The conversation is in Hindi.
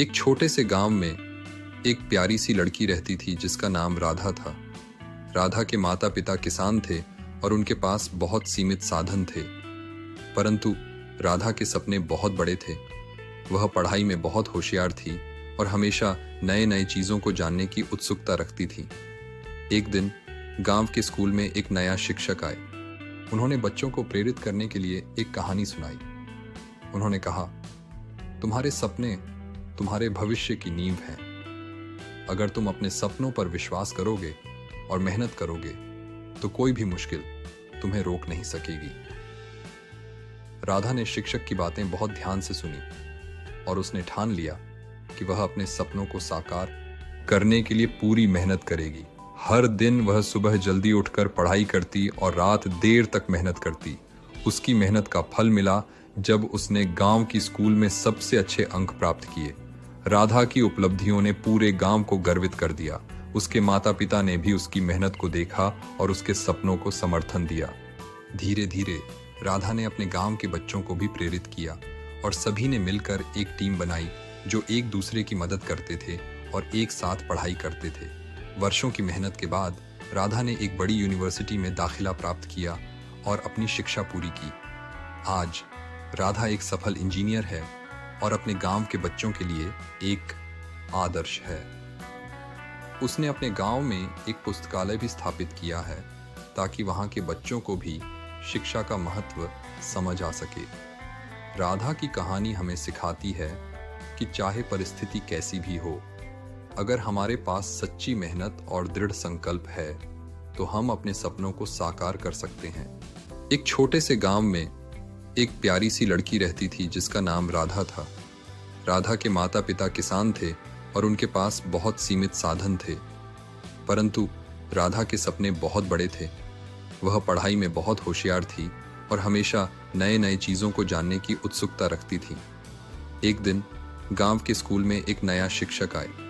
एक छोटे से गांव में एक प्यारी सी लड़की रहती थी जिसका नाम राधा था। राधा के माता पिता किसान थे और उनके पास बहुत सीमित साधन थे। परंतु राधा के सपने बहुत बड़े थे। वह पढ़ाई में बहुत होशियार थी और हमेशा नए नए चीजों को जानने की उत्सुकता रखती थी। एक दिन गांव के स्कूल में एक नया शिक्षक आए। उन्होंने बच्चों को प्रेरित करने के लिए एक कहानी सुनाई। उन्होंने कहा, तुम्हारे सपने तुम्हारे भविष्य की नींव हैं। अगर तुम अपने सपनों पर विश्वास करोगे और मेहनत करोगे तो कोई भी मुश्किल तुम्हें रोक नहीं सकेगी। राधा ने शिक्षक की बातें बहुत ध्यान से सुनी और उसने ठान लिया कि वह अपने सपनों को साकार करने के लिए पूरी मेहनत करेगी। हर दिन वह सुबह जल्दी उठकर पढ़ाई करती और रात देर तक मेहनत करती। उसकी मेहनत का फल मिला जब उसने गांव की स्कूल में सबसे अच्छे अंक प्राप्त किए। राधा की उपलब्धियों ने पूरे गांव को गर्वित कर दिया। उसके माता पिता ने भी उसकी मेहनत को देखा और उसके सपनों को समर्थन दिया। धीरे धीरे राधा ने अपने गांव के बच्चों को भी प्रेरित किया और सभी ने मिलकर एक टीम बनाई जो एक दूसरे की मदद करते थे और एक साथ पढ़ाई करते थे। वर्षों की मेहनत के बाद राधा ने एक बड़ी यूनिवर्सिटी में दाखिला प्राप्त किया और अपनी शिक्षा पूरी की। आज राधा एक सफल इंजीनियर है और अपने गांव के बच्चों के लिए एक आदर्श है। उसने अपने गांव में एक पुस्तकालय भी स्थापित किया है ताकि वहां के बच्चों को भी शिक्षा का महत्व समझ आ सके। राधा की कहानी हमें सिखाती है कि चाहे परिस्थिति कैसी भी हो, अगर हमारे पास सच्ची मेहनत और दृढ़ संकल्प है तो हम अपने सपनों को साकार कर सकते हैं। एक छोटे से गांव में एक प्यारी सी लड़की रहती थी जिसका नाम राधा था। राधा के माता पिता किसान थे और उनके पास बहुत सीमित साधन थे। परंतु राधा के सपने बहुत बड़े थे। वह पढ़ाई में बहुत होशियार थी और हमेशा नए नए चीजों को जानने की उत्सुकता रखती थी। एक दिन गांव के स्कूल में एक नया शिक्षक आए।